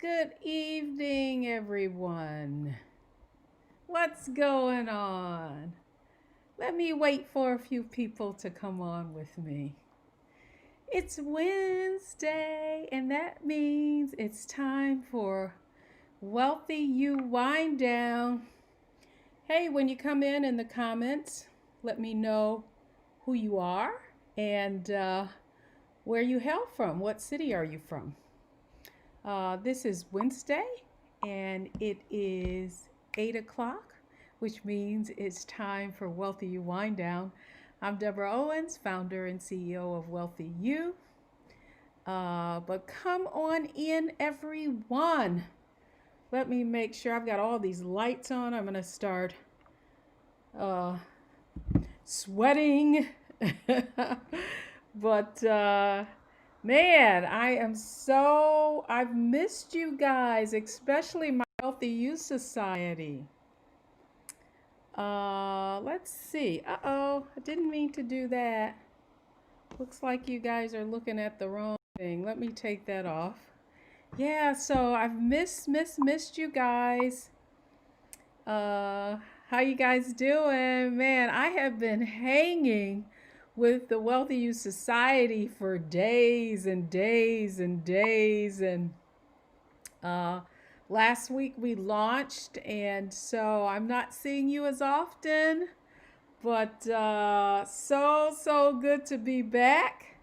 Good evening, everyone. What's going on? Let me wait for a few people to come on with me. It's Wednesday, and that means it's time for Wealthy You Wind Down. Hey, when you come in the comments, let me know who you are and where you hail from. What city are you from? This is Wednesday, and it is 8 o'clock, which means it's time for Wealthy You Wind Down. I'm Deborah Owens, founder and CEO of Wealthy You. But come on in, everyone. Let me make sure I've got all these lights on. I'm going to start sweating. But man, I've missed you guys, especially my Healthy Youth Society. Let's see. Uh-oh, I didn't mean to do that. Looks like you guys are looking at the wrong thing. Let me take that off. Yeah, so I've missed you guys. How you guys doing? Man, I have been hanging with the Wealthy Youth Society for days and days and days. And last week we launched, and so I'm not seeing you as often, but so good to be back.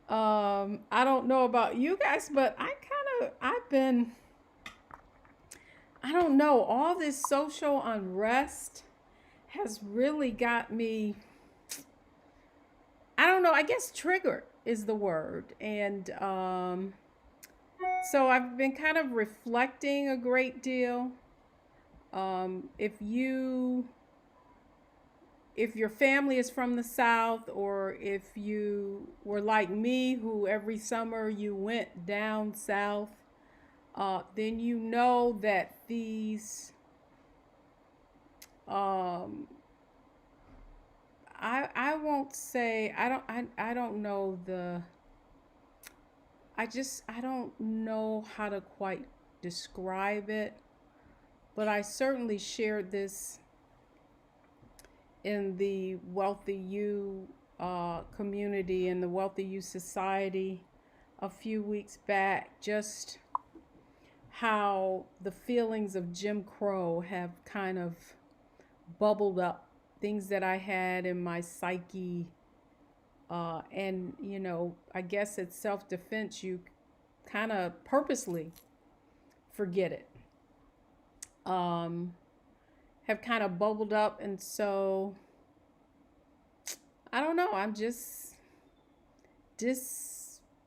I don't know about you guys, but I don't know, all this social unrest has really got me, I don't know, I guess triggered is the word. And so I've been kind of reflecting a great deal. If your family is from the South, or if you were like me, who every summer you went down south, then you know that these I won't say I don't know I don't know how to quite describe it, but I certainly shared this in the Wealthy You community and the Wealthy You Society a few weeks back, just how the feelings of Jim Crow have kind of bubbled up, things that I had in my psyche. And, I guess it's self-defense. You kind of purposely forget it. Have kind of bubbled up. And so, I don't know. I'm just I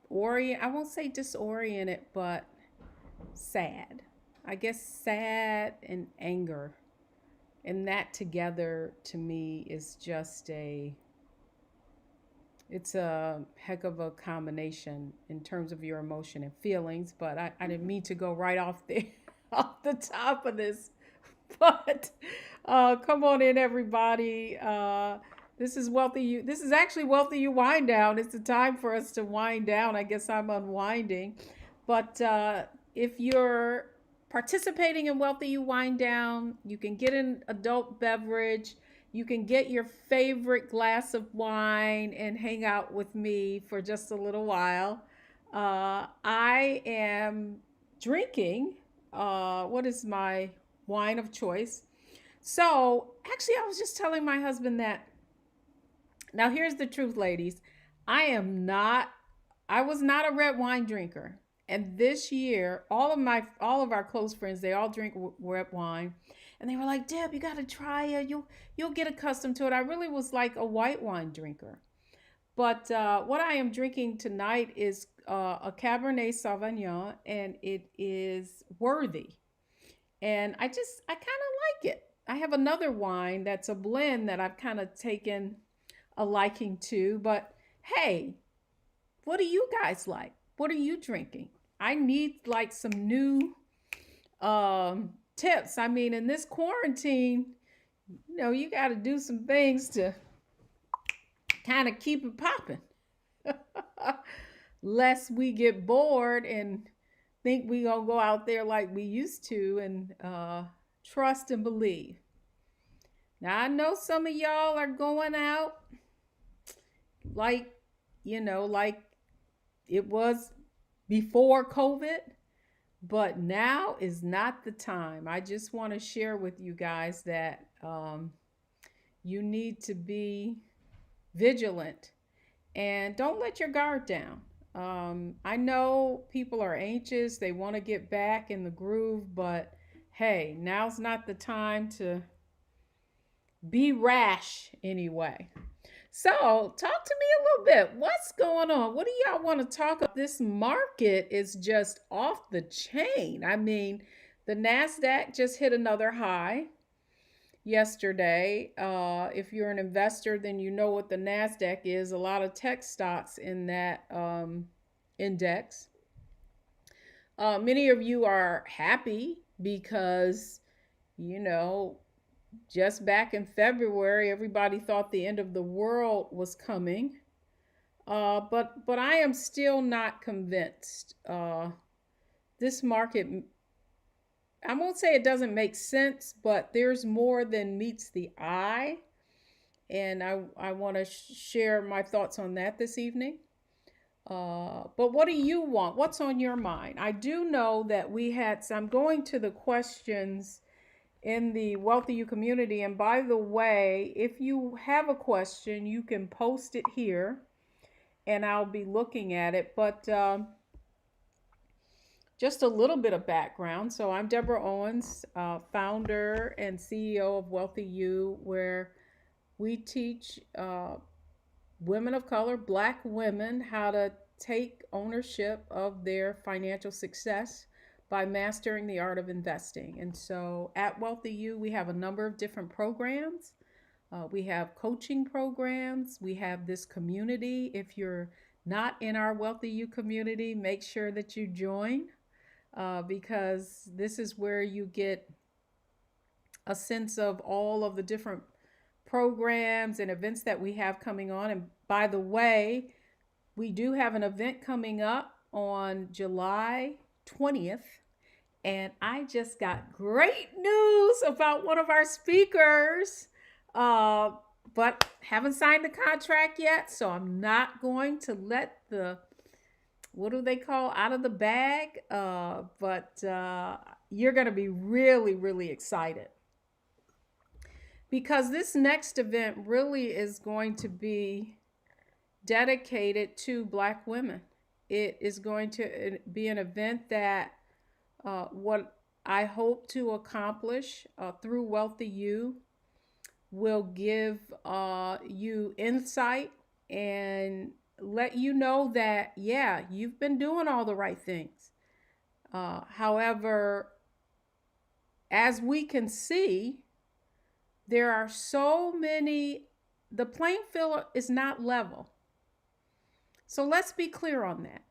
won't say disoriented, but sad. I guess sad and anger. And that together to me is just it's a heck of a combination in terms of your emotion and feelings. But I didn't mean to go right off off the top of this. But come on in, everybody. This is Wealthy You. This is actually Wealthy You Wind Down. It's a time for us to wind down. I guess I'm unwinding. But if you're participating in Wealthy You Wind Down, you can get an adult beverage. You can get your favorite glass of wine and hang out with me for just a little while. I am drinking. What is my wine of choice? So, actually, I was just telling my husband that. Now, here's the truth, ladies. I was not a red wine drinker. And this year, all of our close friends, they all drink red wine. And they were like, Deb, you got to try it. You'll get accustomed to it. I really was like a white wine drinker. But what I am drinking tonight is a Cabernet Sauvignon, and it is worthy. And I kind of like it. I have another wine that's a blend that I've kind of taken a liking to. But hey, what do you guys like? What are you drinking? I need like some new tips. I mean, in this quarantine, you got to do some things to kind of keep it popping. Lest we get bored and think we gonna go out there like we used to and trust and believe. Now I know some of y'all are going out like, like it was before COVID, but now is not the time. I just want to share with you guys that you need to be vigilant and don't let your guard down. I know people are anxious, they want to get back in the groove, but hey, now's not the time to be rash anyway. So, talk to me a little bit. What's going on? What do y'all want to talk about? This market is just off the chain. I mean, the NASDAQ just hit another high yesterday. If you're an investor, then you know what the NASDAQ is. A lot of tech stocks in that index. Many of you are happy because, you know, just back in February, everybody thought the end of the world was coming. But I am still not convinced. This market, I won't say it doesn't make sense, but there's more than meets the eye. And I want to share my thoughts on that this evening. But what do you want? What's on your mind? I do know that so I'm going to the questions in the Wealthy You community. And by the way, if you have a question, you can post it here and I'll be looking at it. But just a little bit of background. So I'm Deborah Owens, founder and CEO of Wealthy You, where we teach women of color, Black women, how to take ownership of their financial success by mastering the art of investing. And so at Wealthy You, we have a number of different programs. We have coaching programs. We have this community. If you're not in our Wealthy You community, make sure that you join because this is where you get a sense of all of the different programs and events that we have coming on. And by the way, we do have an event coming up on July 20th. And I just got great news about one of our speakers, but haven't signed the contract yet. So I'm not going to let what do they call, out of the bag? But you're going to be really, really excited. Because this next event really is going to be dedicated to Black women. It is going to be an event that what I hope to accomplish through Wealthy You will give you insight and let you know that, yeah, you've been doing all the right things. However, as we can see, there are so many, the playing field is not level. So let's be clear on that.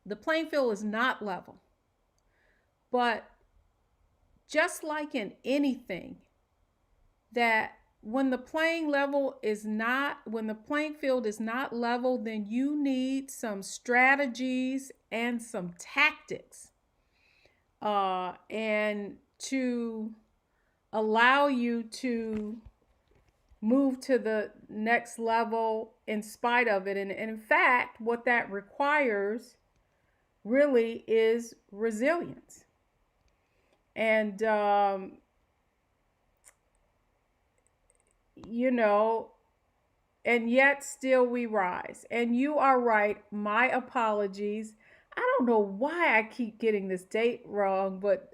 The playing field is not level. But just like in anything, that when the playing field is not level, then you need some strategies and some tactics and to allow you to move to the next level in spite of it. And in fact, what that requires really is resilience. And, and yet still we rise. And you are right. My apologies. I don't know why I keep getting this date wrong, but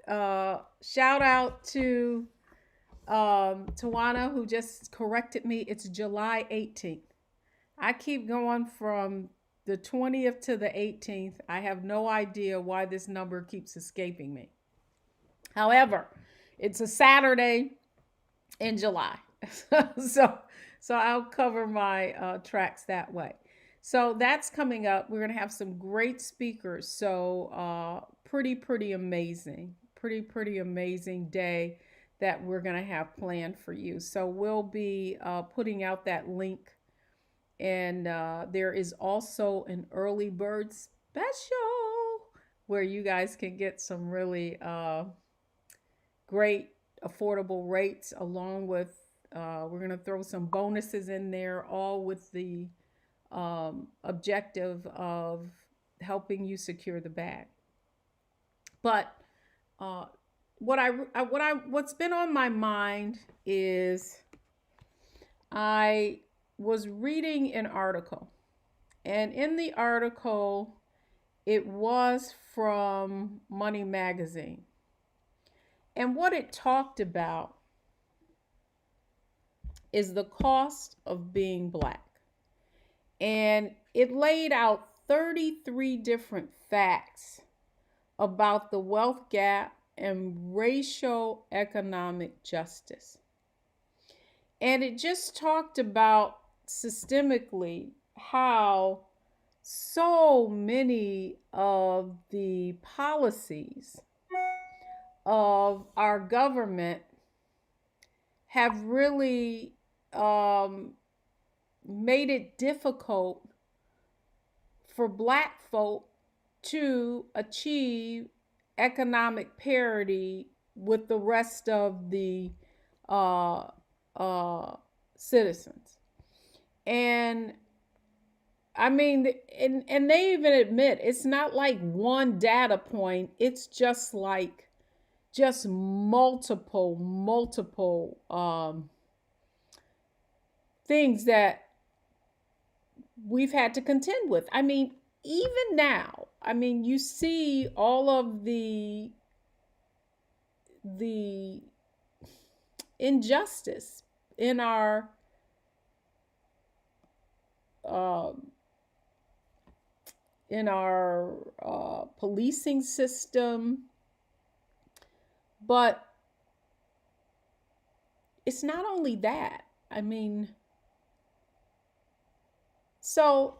shout out to Tawana, who just corrected me. It's July 18th. I keep going from the 20th to the 18th. I have no idea why this number keeps escaping me. However, it's a Saturday in July. so I'll cover my tracks that way. So that's coming up. We're going to have some great speakers. So pretty amazing. Pretty amazing day that we're going to have planned for you. So we'll be putting out that link. And there is also an early bird special. where you guys can get some really great affordable rates, along with we're going to throw some bonuses in there, all with the objective of helping you secure the bag. But uh, what's been on my mind is I was reading an article, and in the article, it was from Money Magazine. And what it talked about is the cost of being Black. And it laid out 33 different facts about the wealth gap and racial economic justice. And it just talked about systemically how so many of the policies of our government have really made it difficult for Black folk to achieve economic parity with the rest of the citizens. And I mean, and they even admit it's not like one data point, it's just like multiple things that we've had to contend with. I mean, even now, I mean, you see all of the injustice in our policing system, but it's not only that. I mean, so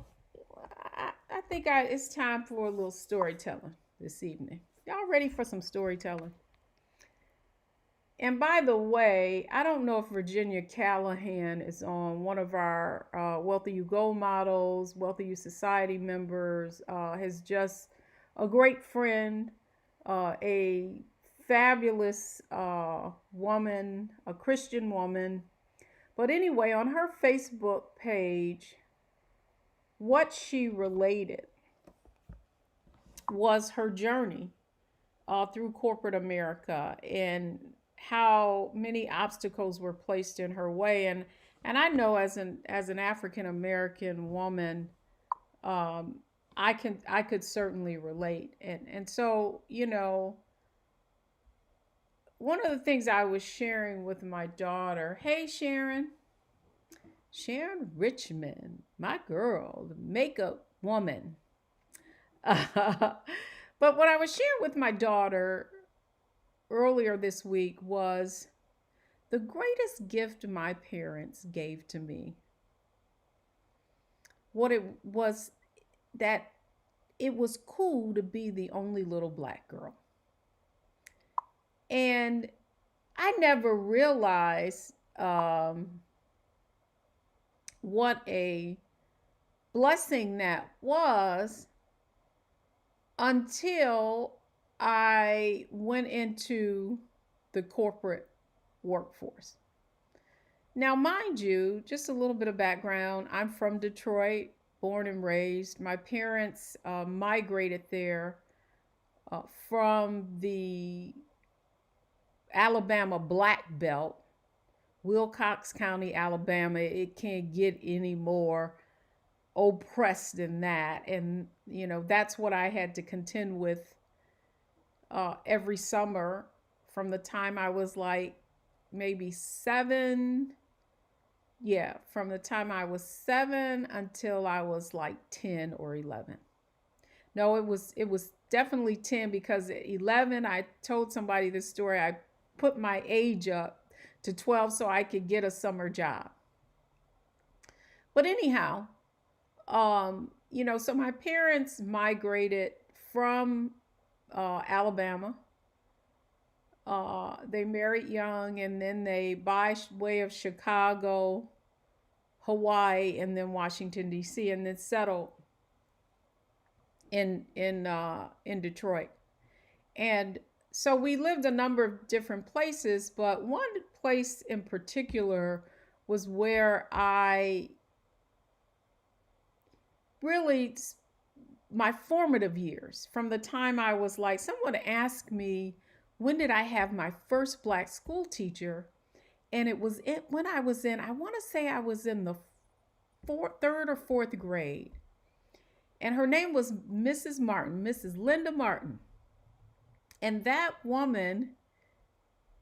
I think it's time for a little storytelling this evening. Y'all ready for some storytelling? And by the way, I don't know if Virginia Callahan is on, one of our Wealthy You Go models, Wealthy You Society members, has just a great friend, a fabulous woman, a Christian woman. But anyway, on her Facebook page, what she related was her journey through corporate America and how many obstacles were placed in her way. And I know as an African American woman, I could certainly relate. And so, you know, one of the things I was sharing with my daughter, hey Sharon Richmond, my girl, the makeup woman. But what I was sharing with my daughter earlier this week was the greatest gift my parents gave to me. What it was, that it was cool to be the only little Black girl. And I never realized what a blessing that was until I went into the corporate workforce. Now, mind you, just a little bit of background. I'm from Detroit, born and raised. My parents migrated there from the Alabama Black Belt, Wilcox County, Alabama. It can't get any more oppressed than that. And, you know, that's what I had to contend with every summer from the time I was like maybe 7. Yeah, from the time I was 7 until I was like 10 or 11. No, it was definitely 10, because at 11, I told somebody this story. I put my age up to 12 so I could get a summer job. But anyhow, you know, so my parents migrated from Alabama. They married young, and then they, by way of Chicago, Hawaii, and then Washington, D.C., and then settled in Detroit. And so we lived a number of different places, but one place in particular was where I really, my formative years, from the time I was like, someone asked me, when did I have my first black school teacher? And it was when I was in, I want to say I was in the third or fourth grade. And her name was Mrs. Martin, Mrs. Linda Martin. And that woman,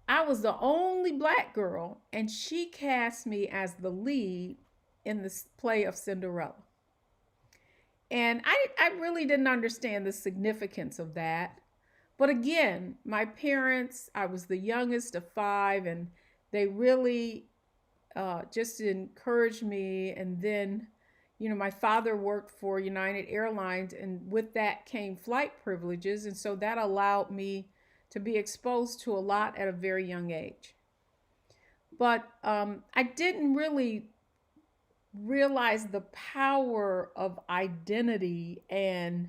I was the only black girl, and she cast me as the lead in this play of Cinderella. And I really didn't understand the significance of that. But again, my parents, I was the youngest of five, and they really just encouraged me. And then, my father worked for United Airlines, and with that came flight privileges. And so that allowed me to be exposed to a lot at a very young age. But I didn't really realize the power of identity and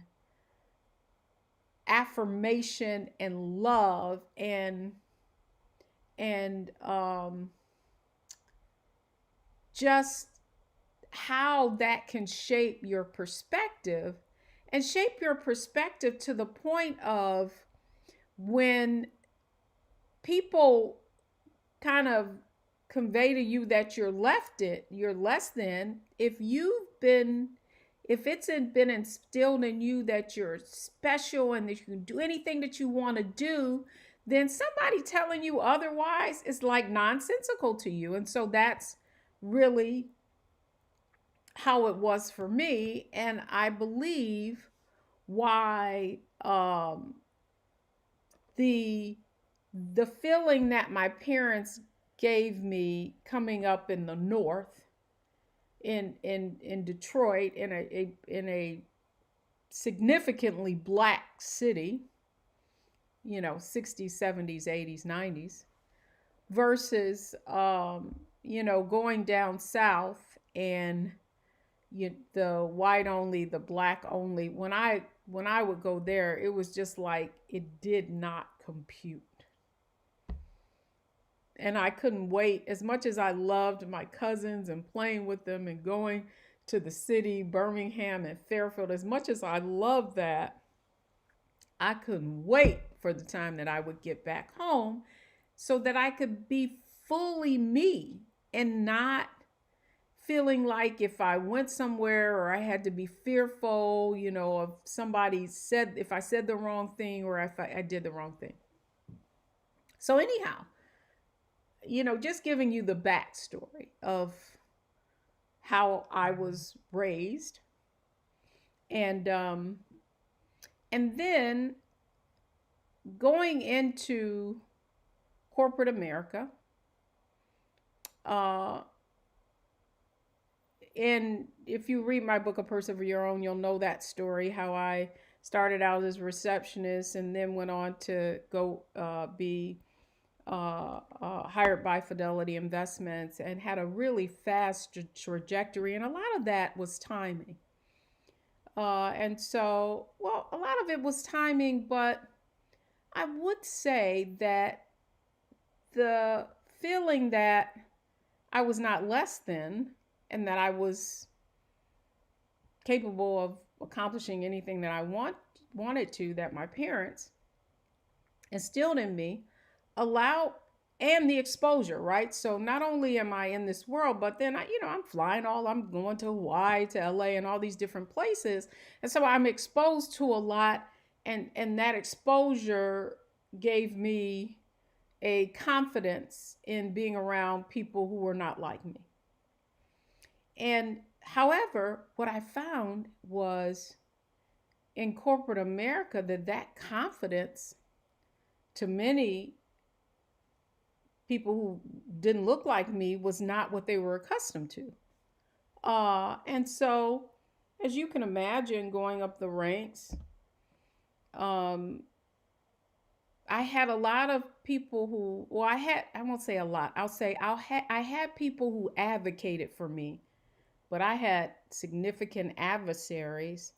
affirmation and love and just how that can shape your perspective, and shape your perspective to the point of when people kind of convey to you that you're less than, if it's been instilled in you that you're special and that you can do anything that you want to do, then somebody telling you otherwise is like nonsensical to you. And so that's really how it was for me. And I believe why the feeling that my parents gave me coming up in the North, in Detroit, in a significantly black city, 60s, 70s, 80s, 90s, versus going down south and the white only, the black only. When I would go there, it was just like it did not compute. And I couldn't wait. As much as I loved my cousins and playing with them and going to the city, Birmingham and Fairfield, as much as I loved that, I couldn't wait for the time that I would get back home so that I could be fully me and not feeling like if I went somewhere or I had to be fearful, of if I said the wrong thing or if I did the wrong thing. So anyhow, just giving you the backstory of how I was raised. And then going into corporate America, and if you read my book, A Purse of Your Own, you'll know that story, how I started out as a receptionist and then went on to go be hired by Fidelity Investments, and had a really fast trajectory. And a lot of that was timing. And so, a lot of it was timing, but I would say that the feeling that I was not less than and that I was capable of accomplishing anything that I wanted to, that my parents instilled in me, and the exposure, right? So not only am I in this world, but then I'm flying I'm going to Hawaii, to LA, and all these different places. And so I'm exposed to a lot, and that exposure gave me a confidence in being around people who were not like me. And however, what I found was in corporate America that confidence, to many people who didn't look like me, was not what they were accustomed to. And so, as you can imagine, going up the ranks, I had a lot of people who, I won't say a lot, I had people who advocated for me, but I had significant adversaries.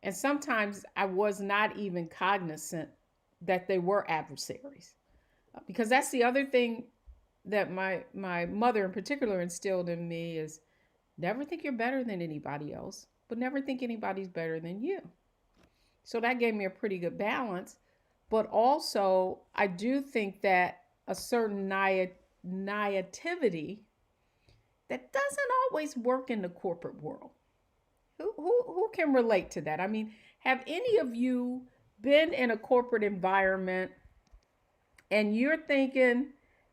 And sometimes I was not even cognizant that they were adversaries. Because that's the other thing that my mother in particular instilled in me is never think you're better than anybody else, but never think anybody's better than you. So that gave me a pretty good balance. But also, I do think that a certain naivety that doesn't always work in the corporate world. Who can relate to that? I mean, have any of you been in a corporate environment and you're thinking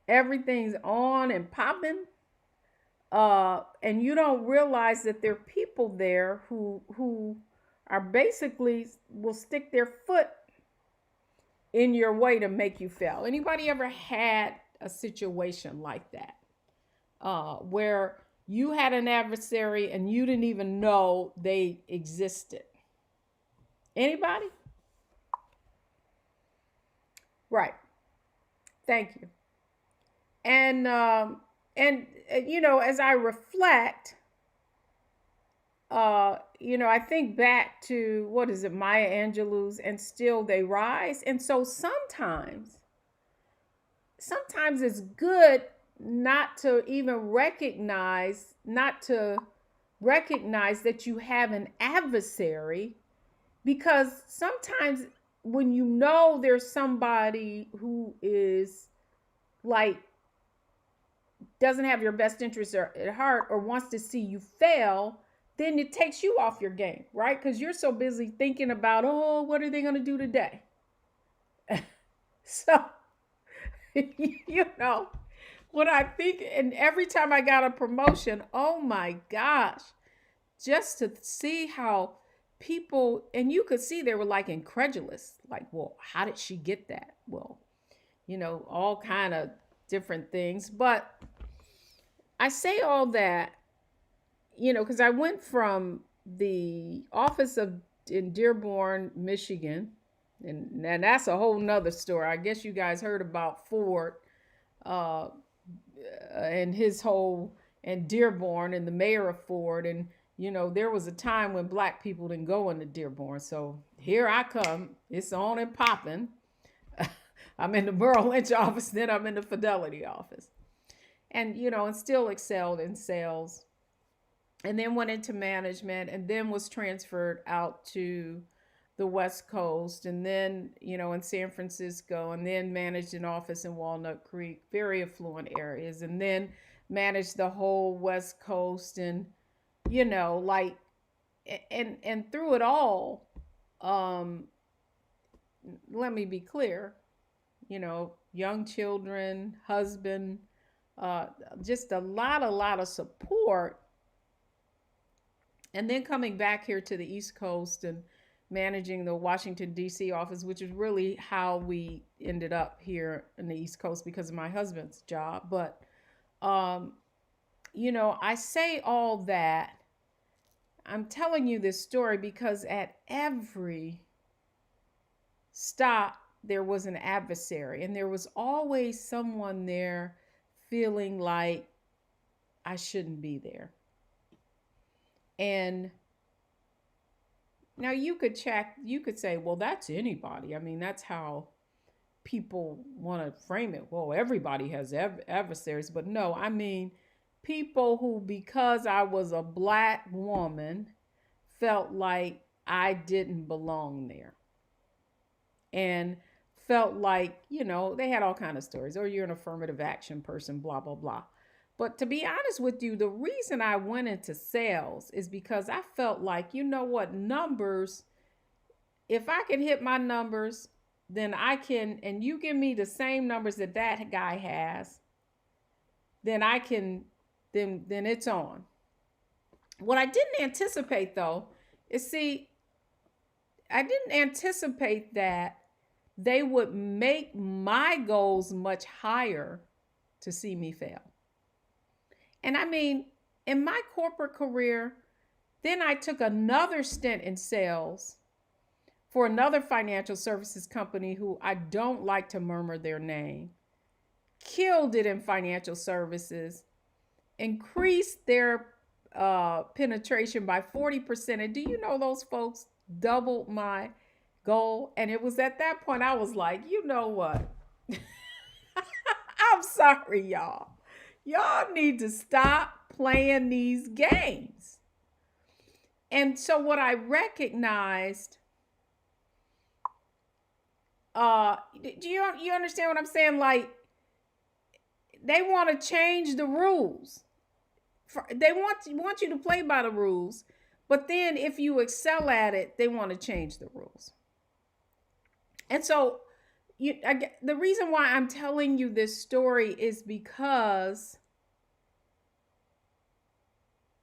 everything's on and popping, and you don't realize that there are people there who are basically will stick their foot in your way to make you fail? Anybody ever had a situation like that, where you had an adversary and you didn't even know they existed? Anybody? Right. Thank you. And as I reflect, I think back to what is it, Maya Angelou's "And Still They Rise," and so sometimes it's good not to recognize that you have an adversary, because sometimes when you know there's somebody who is like doesn't have your best interests at heart or wants to see you fail, then it takes you off your game, right? Because you're so busy thinking about, oh, what are they going to do today? So, when I think, and every time I got a promotion, oh my gosh, just to see how people, and you could see they were like incredulous, like, well, how did she get that? Well, all kind of different things. But I say all that, because I went from the office in Dearborn, Michigan, and that's a whole nother story. I guess you guys heard about Ford, and his whole, and Dearborn, and the mayor of Ford. And there was a time when black people didn't go into Dearborn. So here I come. It's on and popping. I'm in the Merrill Lynch office, then I'm in the Fidelity office. And, and still excelled in sales. And then went into management, and then was transferred out to the West Coast, and then, in San Francisco, and then managed an office in Walnut Creek, very affluent areas, and then managed the whole West Coast. And, like, and through it all, let me be clear, young children, husband, just a lot of support. And then coming back here to the East Coast and managing the Washington, D.C. office, which is really how we ended up here in the East Coast because of my husband's job. But, I say all that. I'm telling you this story because at every stop, there was an adversary, and there was always someone there feeling like I shouldn't be there. And now you could say, well, that's anybody. I mean, that's how people want to frame it. Well, everybody has adversaries, but no, I mean, people who, because I was a black woman, felt like I didn't belong there. And felt like, they had all kinds of stories. Or you're an affirmative action person, blah, blah, blah. But to be honest with you, the reason I went into sales is because I felt like, numbers, if I can hit my numbers, then I can, and you give me the same numbers that guy has, then I can, then it's on. What I didn't anticipate, though, is I didn't anticipate that they would make my goals much higher to see me fail. And I mean, in my corporate career, then I took another stint in sales for another financial services company who I don't like to murmur their name, killed it in financial services, increased their penetration by 40%. And do you know those folks doubled my goal. And it was at that point I was like, you know what? I'm sorry, y'all. Y'all need to stop playing these games. And so what I recognized, do you understand what I'm saying? Like, they want to change the rules. They want you to play by the rules, but then if you excel at it, they want to change the rules. And so the reason why I'm telling you this story is because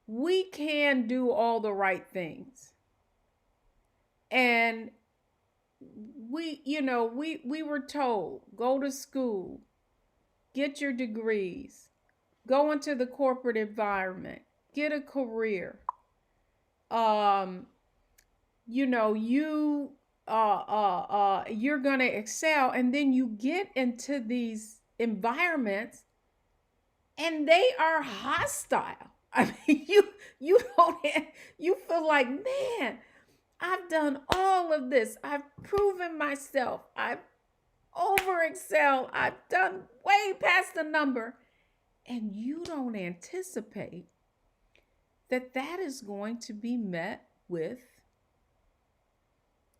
we can do all the right things. And we were told, go to school, get your degrees, go into the corporate environment, get a career. You're gonna excel, and then you get into these environments and they are hostile. I mean, you don't you feel like, man, I've done all of this. I've proven myself. I've over excelled. I've done way past the number. And you don't anticipate that that is going to be met with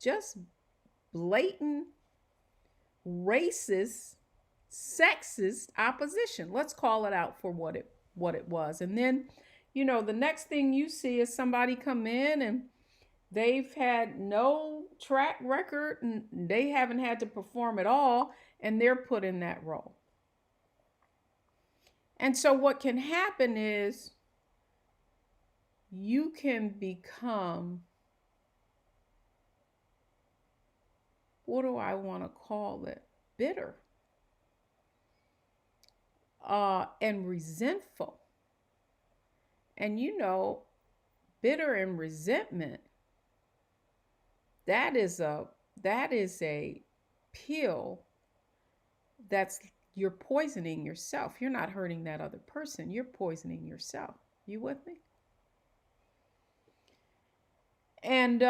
just blatant, racist, sexist opposition. Let's call it out for what it was. And then, the next thing you see is somebody come in and they've had no track record and they haven't had to perform at all, and they're put in that role. And so what can happen is you can become, what do I want to call it? Bitter and resentful. And bitter and resentment, that is a pill that's, you're poisoning yourself. You're not hurting that other person. You're poisoning yourself. You with me? And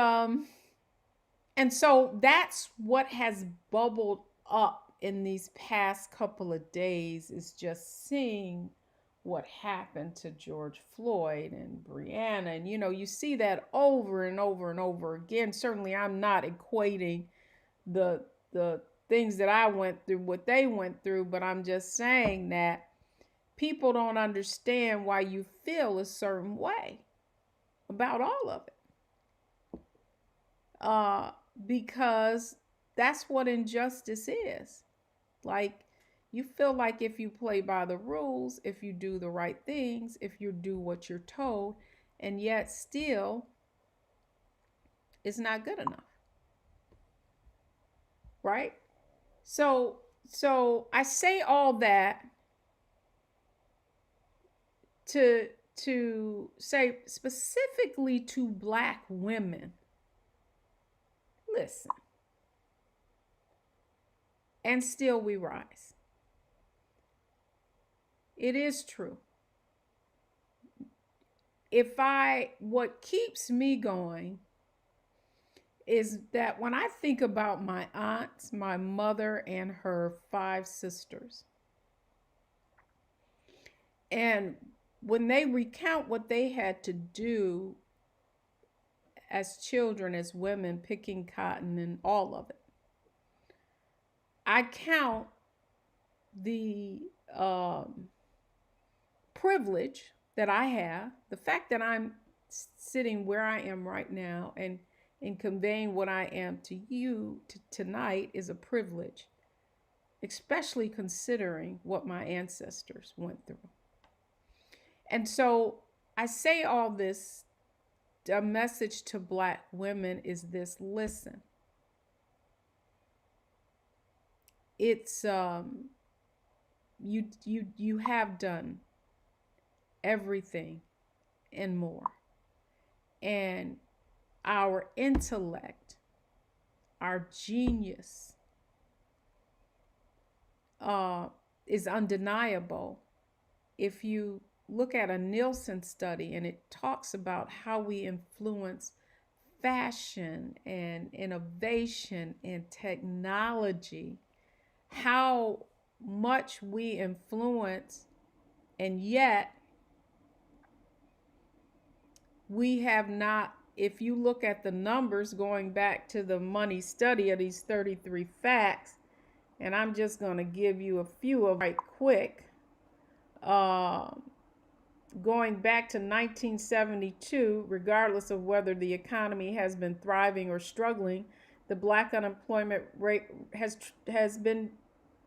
so that's what has bubbled up in these past couple of days, is just seeing what happened to George Floyd and Breonna. And you see that over and over and over again. Certainly I'm not equating the things that I went through, what they went through, but I'm just saying that people don't understand why you feel a certain way about all of it. Because that's what injustice is. Like, you feel like if you play by the rules, if you do the right things, if you do what you're told, and yet still it's not good enough. Right? So I say all that to say specifically to Black women, listen, and still we rise. It is true. What keeps me going is that when I think about my aunts, my mother, and her 5 sisters, and when they recount what they had to do as children, as women, picking cotton and all of it, I count the privilege that I have, the fact that I'm sitting where I am right now and conveying what I am to you tonight is a privilege, especially considering what my ancestors went through. And so I say all this, a message to Black women is this: listen, it's you have done everything and more, and our intellect, our genius is undeniable. If you look at a Nielsen study, and it talks about how we influence fashion and innovation and technology, how much we influence, and yet we have not, if you look at the numbers, going back to the money study of these 33 facts, and I'm just going to give you a few of right quick. Going back to 1972, regardless of whether the economy has been thriving or struggling, the Black unemployment rate has been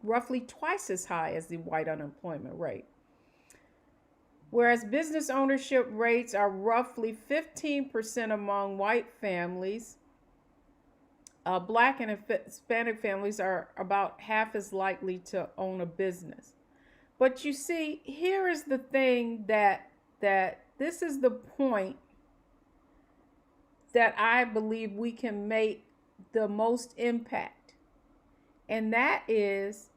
roughly twice as high as the white unemployment rate. Whereas business ownership rates are roughly 15% among white families, Black and Hispanic families are about half as likely to own a business. But you see, here is the thing that this is the point that I believe we can make the most impact. And that is,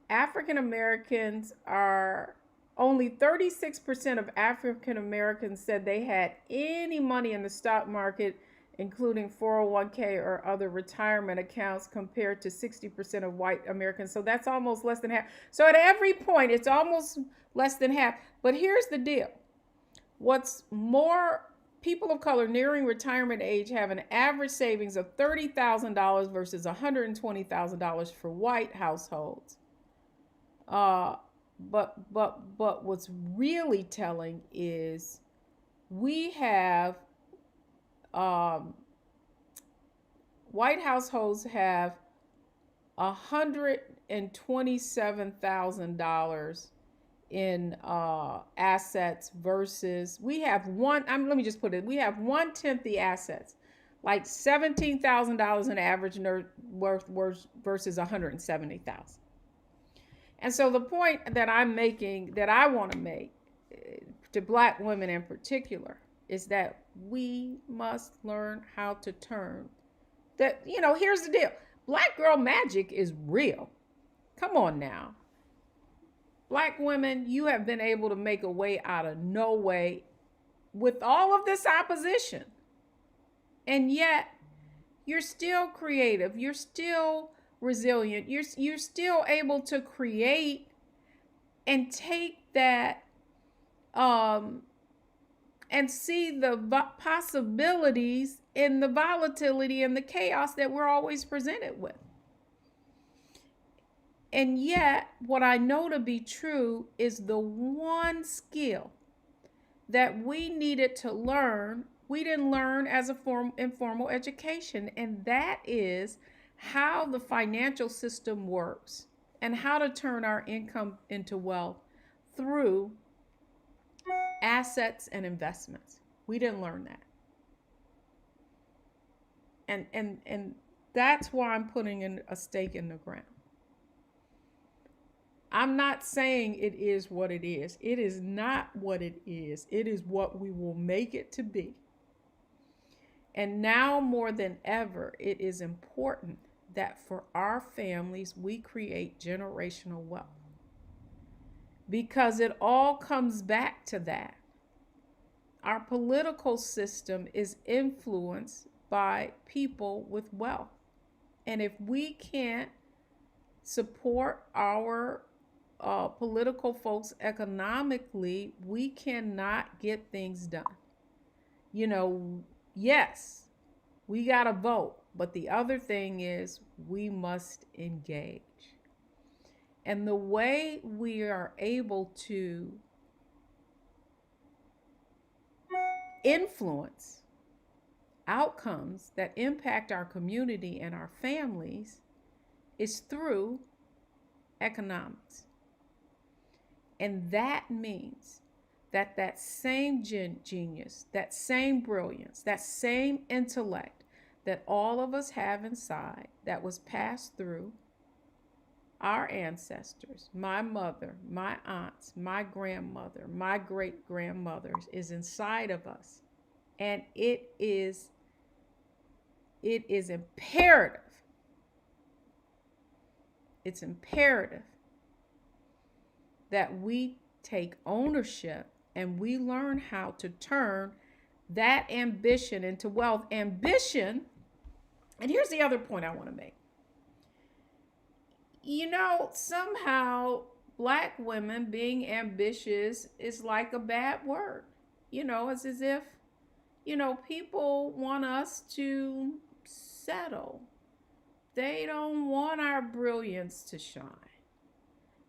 African Americans are, only 36% of African Americans said they had any money in the stock market, including 401k or other retirement accounts, compared to 60% of white Americans. So that's almost less than half. So at every point, it's almost less than half. But here's the deal. What's more, people of color nearing retirement age have an average savings of $30,000 versus $120,000 for white households. But what's really telling is we have white households have $127,000 in assets versus we have let me just put it, we have 1/10 the assets, like $17,000 in average worth versus $170,000. And so the point that I'm making, that I want to make to Black women in particular, is that we must learn how to turn that. Here's the deal. Black girl magic is real. Come on now. Black women, you have been able to make a way out of no way with all of this opposition. And yet you're still creative. You're still resilient. You're still able to create and take that and see the possibilities in the volatility and the chaos that we're always presented with. And yet, what I know to be true is the one skill that we needed to learn, we didn't learn as a informal education, and that is how the financial system works and how to turn our income into wealth through assets and investments. We didn't learn that. And that's why I'm putting in a stake in the ground. I'm not saying it is what it is. It is not what it is. It is what we will make it to be. And now more than ever, it is important that for our families, we create generational wealth. Because it all comes back to that. Our political system is influenced by people with wealth. And if we can't support our political folks economically, we cannot get things done. Yes, we got to vote, but the other thing is we must engage. And the way we are able to influence outcomes that impact our community and our families is through economics. And that means that same genius, that same brilliance, that same intellect that all of us have inside, that was passed through our ancestors, my mother, my aunts, my grandmother, my great-grandmothers, is inside of us. And it is imperative. It's imperative that we take ownership and we learn how to turn that ambition into wealth. Ambition, and here's the other point I want to make. Somehow black women being ambitious is like a bad word. It's as if, people want us to settle. They don't want our brilliance to shine.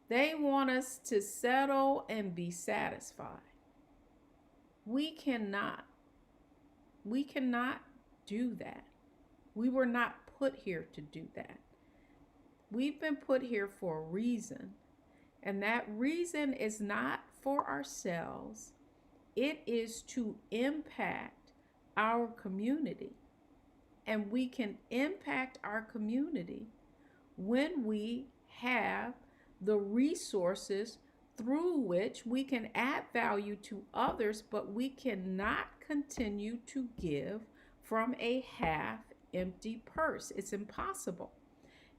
They want us to settle and be satisfied. We cannot. We cannot do that. We were not put here to do that. We've been put here for a reason, and that reason is not for ourselves. It is to impact our community. And we can impact our community when we have the resources through which we can add value to others, but we cannot continue to give from a half empty purse. It's impossible.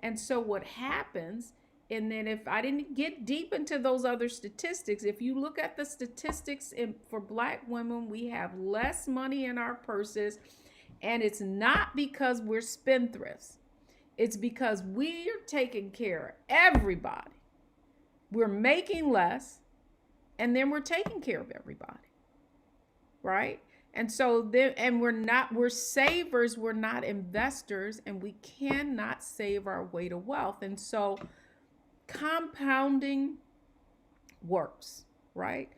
And so what happens, and then if I didn't get deep into those other statistics, if you look at the statistics for black women, we have less money in our purses, and it's not because we're spendthrifts. It's because we're taking care of everybody. We're making less, and then we're taking care of everybody, right? And so then, and we're savers, we're not investors, and we cannot save our way to wealth. And so compounding works, right?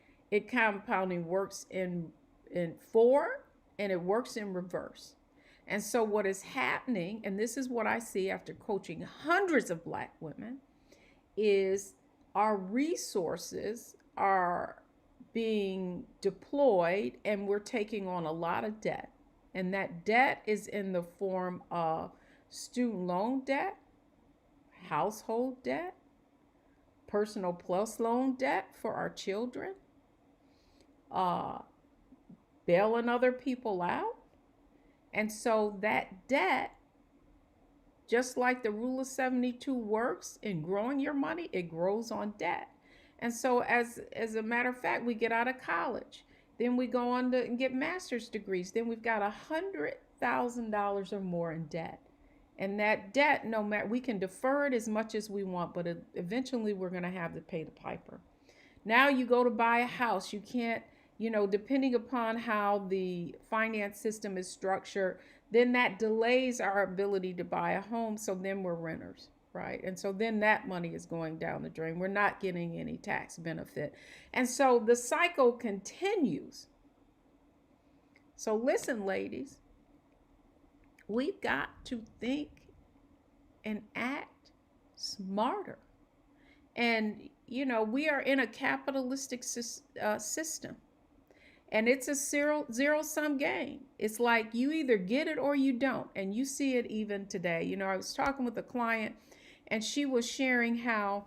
Compounding works in forward, and it works in reverse. And so what is happening, and this is what I see after coaching hundreds of black women, is our resources are being deployed and we're taking on a lot of debt. And that debt is in the form of student loan debt, household debt, personal plus loan debt for our children, bailing other people out. And so that debt, just like the rule of 72 works in growing your money, it grows on debt. And so as a matter of fact, we get out of college, then we go on to get master's degrees, then we've got $100,000 or more in debt. And that debt, no matter, we can defer it as much as we want, but eventually we're going to have to pay the piper. Now you go to buy a house, you can't, depending upon how the finance system is structured, then that delays our ability to buy a home. So then we're renters, right? And so then that money is going down the drain. We're not getting any tax benefit. And so the cycle continues. So listen, ladies, we've got to think and act smarter. And, we are in a capitalistic system. And it's a zero-sum game. It's like you either get it or you don't. And you see it even today. I was talking with a client and she was sharing how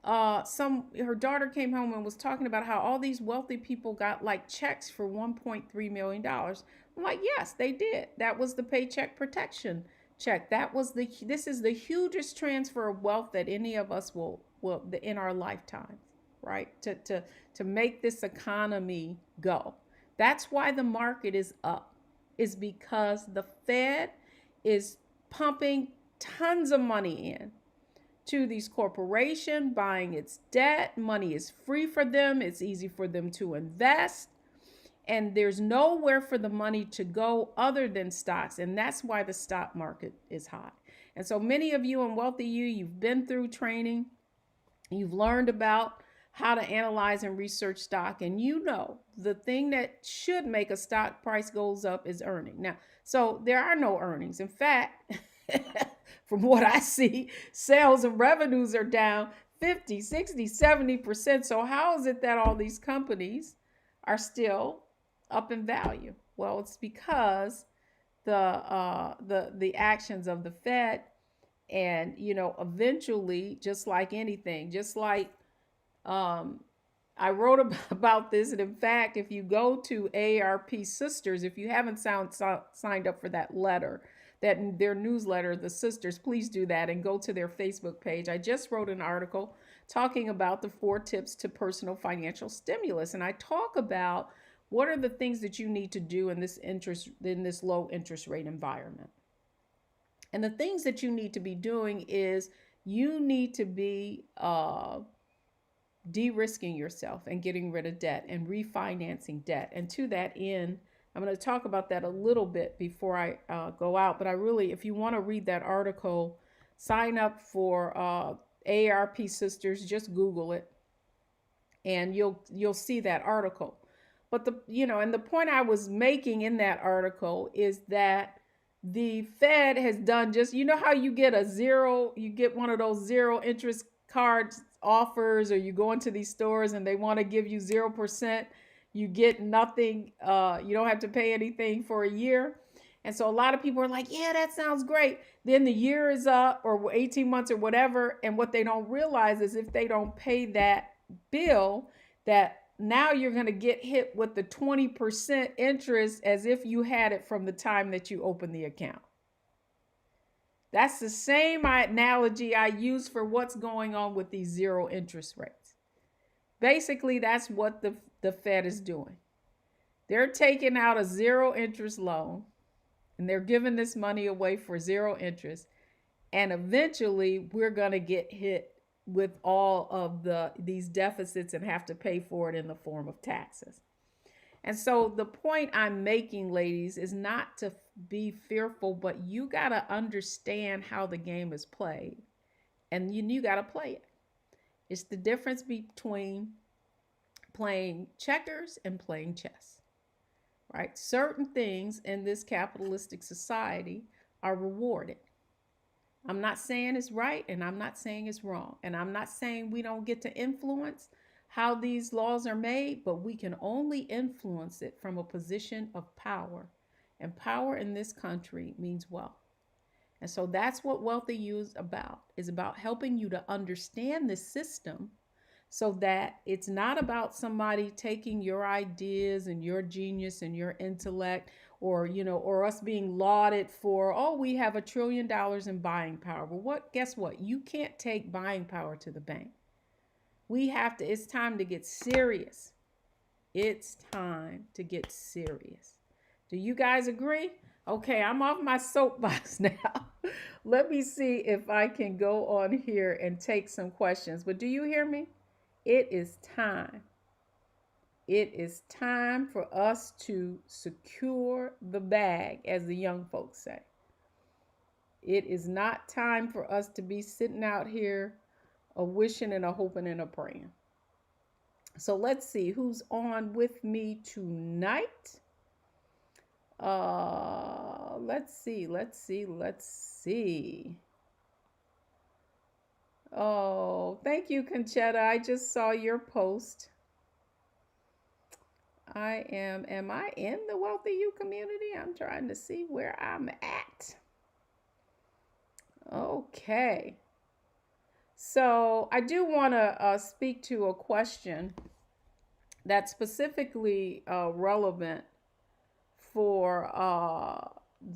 her daughter came home and was talking about how all these wealthy people got like checks for $1.3 million. I'm like, yes, they did. That was the Paycheck Protection check. This is the hugest transfer of wealth that any of us will in our lifetime, right? To make this economy go. That's why the market is up, is because the Fed is pumping tons of money in to these corporations, buying its debt. Money is free for them. It's easy for them to invest. And there's nowhere for the money to go other than stocks. And that's why the stock market is hot. And so many of you and wealthy you've been through training. You've learned about how to analyze and research stock. And the thing that should make a stock price goes up is earning. Now, so there are no earnings. In fact, from what I see, sales and revenues are down 50, 60, 70%. So how is it that all these companies are still up in value? Well, it's because the actions of the Fed, and eventually, just like anything, just like I wrote about this, and in fact, if you go to AARP Sisters, if you haven't signed up for that letter, their newsletter, the Sisters, please do that and go to their Facebook page. I just wrote an article talking about the 4 tips to personal financial stimulus, and I talk about What are the things that you need to do in this low interest rate environment? And the things that you need to be doing is you need to be de-risking yourself and getting rid of debt and refinancing debt. And to that end, I'm going to talk about that a little bit before I go out. But I really, if you want to read that article, sign up for AARP Sisters. Just Google it, and you'll see that article. But and the point I was making in that article is that the Fed has done just, how you get one of those zero interest cards offers, or you go into these stores and they want to give you 0%, you get nothing, you don't have to pay anything for a year. And so a lot of people are like, yeah, that sounds great. Then the year is up, or 18 months or whatever, and what they don't realize is if they don't pay that bill, that now you're going to get hit with the 20% interest as if you had it from the time that you opened the account. That's the same analogy I use for what's going on with these zero interest rates. Basically, that's what the Fed is doing. They're taking out a zero interest loan, and they're giving this money away for zero interest. And eventually, we're going to get hit with all of these deficits and have to pay for it in the form of taxes. And so the point I'm making, ladies, is not to be fearful, but you got to understand how the game is played, and you got to play it. It's the difference between playing checkers and playing chess, right? Certain things in this capitalistic society are rewarded. I'm not saying it's right, and I'm not saying it's wrong, and I'm not saying we don't get to influence how these laws are made, but we can only influence it from a position of power. And power in this country means wealth. And so that's what Wealthy You is about helping you to understand this system so that it's not about somebody taking your ideas and your genius and your intellect, or us being lauded for, oh, we have $1 trillion in buying power. Well, guess what? You can't take buying power to the bank. It's time to get serious. It's time to get serious. Do you guys agree? Okay, I'm off my soapbox now. Let me see if I can go on here and take some questions. But do you hear me? It is time. It is time for us to secure the bag, as the young folks say. It is not time for us to be sitting out here a wishing and a hoping and a praying. So let's see who's on with me tonight. Let's see. Oh, thank you, Conchetta. I just saw your post. Am I in the Wealthy You community? I'm trying to see where I'm at. Okay. So I do want to speak to a question that's specifically relevant for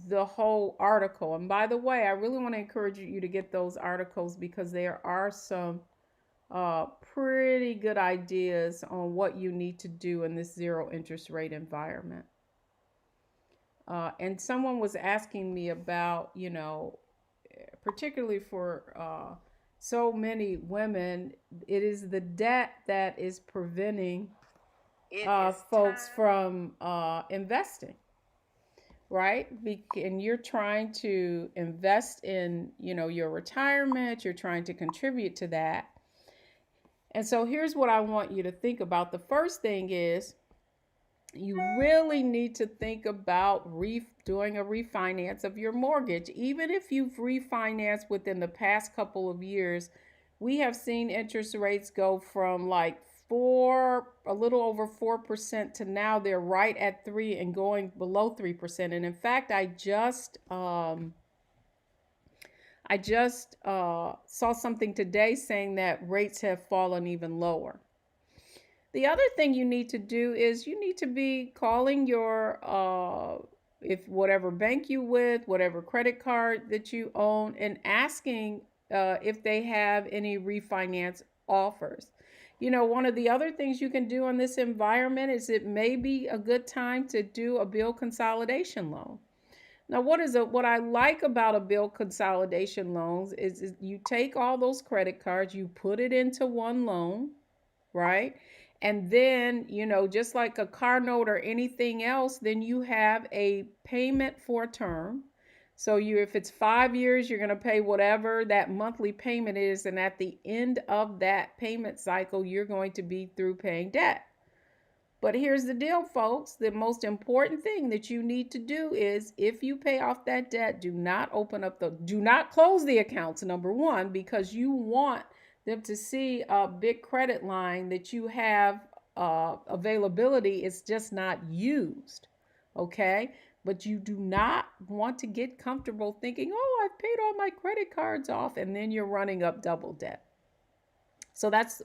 the whole article. And by the way, I really want to encourage you to get those articles because there are some pretty good ideas on what you need to do in this zero interest rate environment. And someone was asking me about, particularly for so many women, it is the debt that is preventing folks from investing, right? And you're trying to invest in, your retirement. You're trying to contribute to that. And so here's what I want you to think about. The first thing is you really need to think about doing a refinance of your mortgage. Even if you've refinanced within the past couple of years, we have seen interest rates go from like a little over 4% to now they're right at 3% and going below 3%. And in fact, I just saw something today saying that rates have fallen even lower. The other thing you need to do is you need to be calling your, if whatever bank you with, whatever credit card that you own, and asking if they have any refinance offers. One of the other things you can do in this environment is it may be a good time to do a bill consolidation loan. Now, what I like about a bill consolidation loans is you take all those credit cards, you put it into one loan, right? And then, just like a car note or anything else, then you have a payment for a term. So if it's 5 years, you're going to pay whatever that monthly payment is. And at the end of that payment cycle, you're going to be through paying debt. But here's the deal, folks. The most important thing that you need to do is if you pay off that debt, do not close the accounts, number one, because you want them to see a big credit line that you have availability. It's just not used. Okay. But you do not want to get comfortable thinking, oh, I've paid all my credit cards off, and then you're running up double debt. So that's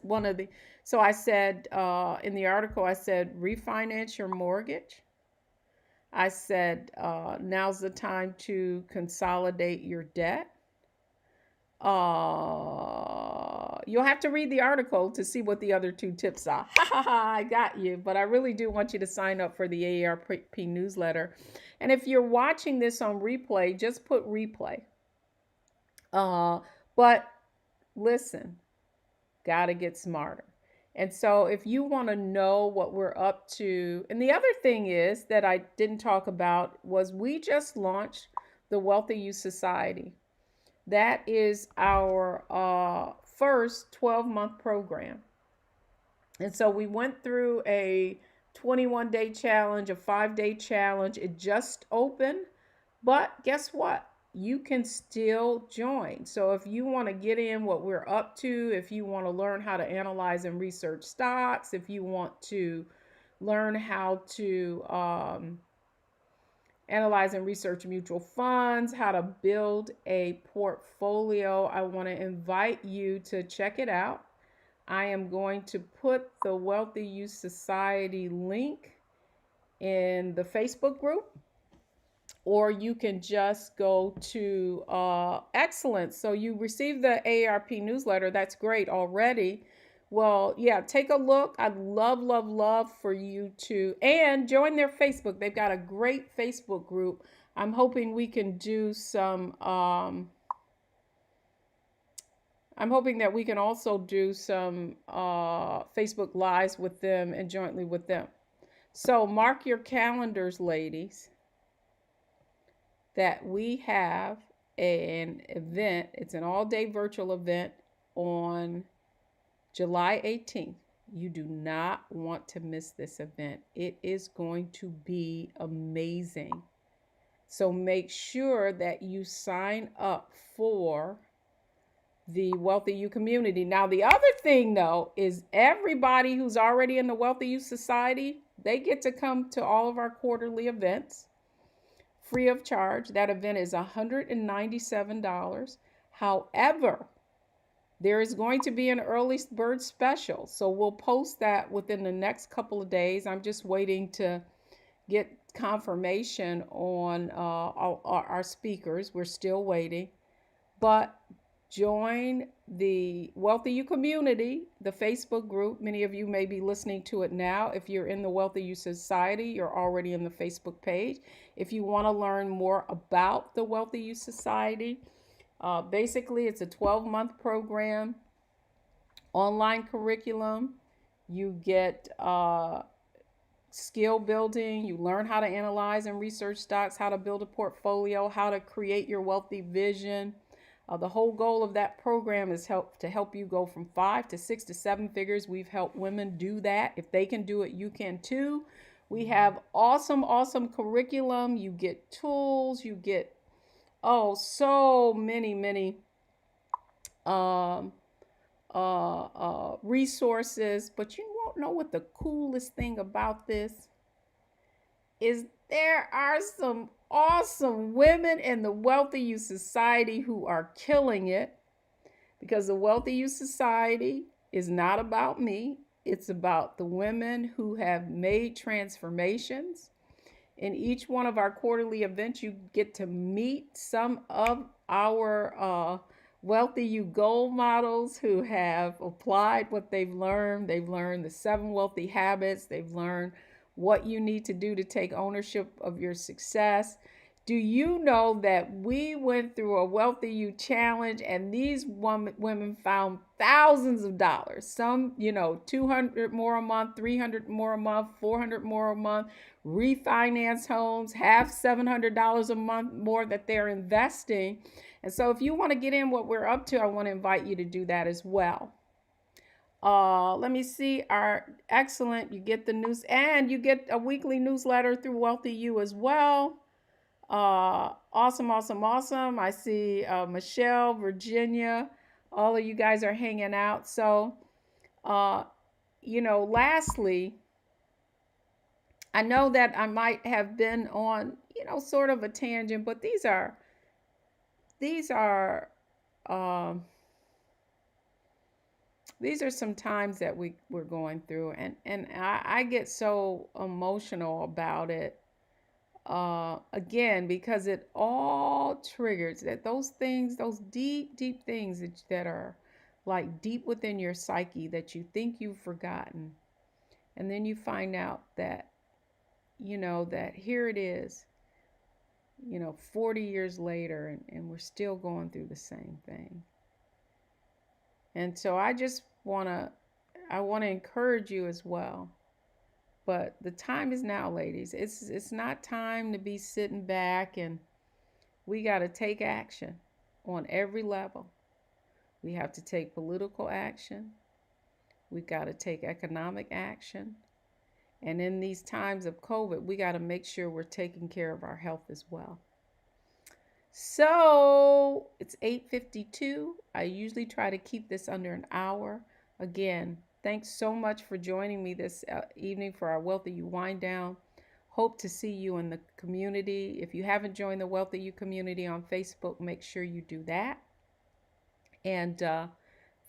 so I said in the article, I said, refinance your mortgage. I said, now's the time to consolidate your debt. You'll have to read the article to see what the other two tips are. I got you. But I really do want you to sign up for the AARP newsletter. And if you're watching this on replay, just put replay. But listen, got to get smarter. And so if you want to know what we're up to, and the other thing is that I didn't talk about was we just launched the Wealthy Youth Society. That is our first 12-month program. And so we went through a 21-day challenge, a 5-day challenge. It just opened, but guess what? You can still join. So if you want to get in what we're up to, if you want to learn how to analyze and research stocks, if you want to learn how to analyze and research mutual funds, how to build a portfolio, I want to invite you to check it out. I am going to put the Wealthy Youth Society link in the Facebook group, or you can just go to Excellence. So you received the AARP newsletter. That's great already. Well, yeah, take a look. I'd love for you to, and join their Facebook. They've got a great Facebook group. I'm hoping we can do some, I'm hoping that we can also do some Facebook Lives with them and jointly with them. So mark your calendars, ladies, that we have an event. It's an all-day virtual event on July 18th. You do not want to miss this event. It is going to be amazing. So make sure that you sign up for the Wealthy Youth community. Now, the other thing, though, is everybody who's already in the Wealthy Youth Society, they get to come to all of our quarterly events free of charge. That event is $197. However, there is going to be an early bird special. So we'll post that within the next couple of days. I'm just waiting to get confirmation on our speakers. We're still waiting. But join the Wealthy You community, the Facebook group. Many of you may be listening to it now. If you're in the Wealthy You Society, you're already in the Facebook page. If you want to learn more about the Wealthy You Society, basically it's a 12-month program, online curriculum. You get skill building. You learn how to analyze and research stocks, how to build a portfolio, how to create your wealthy vision. The whole goal of that program is to help you go from 5 to 6 to 7 figures. We've helped women do that. If they can do it, you can too. We have awesome curriculum. You get tools. You get, so many resources. But you won't know what the coolest thing about this is. There are some awesome women in the Wealthy Youth Society who are killing it, because the Wealthy Youth Society is not about me. It's about the women who have made transformations. In each one of our quarterly events, you get to meet some of our Wealthy You goal models who have applied what they've learned. They've learned the 7 wealthy habits. They've learned what you need to do to take ownership of your success. Do you know that we went through a Wealthy You challenge and these women found thousands of dollars? Some, 200 more a month, 300 more a month, 400 more a month, refinance homes, have $700 a month more that they're investing. And so if you want to get in what we're up to, I want to invite you to do that as well. Let me see. Our excellent. You get the news and you get a weekly newsletter through Wealthy You as well. Awesome, awesome, awesome. I see Michelle, Virginia. All of you guys are hanging out. So, lastly, I know that I might have been on, sort of a tangent, but these are um, these are some times that we're going through, and I get so emotional about it, again, because it all triggers that those things, those deep deep things that are like deep within your psyche that you think you've forgotten, and then you find out that that here it is, 40 years later, and we're still going through the same thing. And so I want to encourage you as well. But the time is now, ladies. It's not time to be sitting back, and we got to take action on every level. We have to take political action. We got to take economic action. And in these times of COVID, we got to make sure we're taking care of our health as well. So it's 8:52. I usually try to keep this under an hour. Again, thanks so much for joining me this evening for our Wealthy You wind down. Hope to see you in the community. If you haven't joined the Wealthy You community on Facebook, make sure you do that. And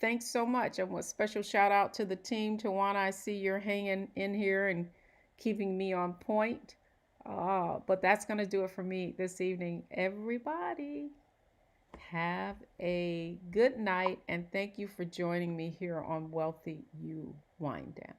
thanks so much. I want a special shout out to the team. Tawana, I see you're hanging in here and keeping me on point. But that's going to do it for me this evening. Everybody, have a good night, and thank you for joining me here on Wealthy You Wind Down.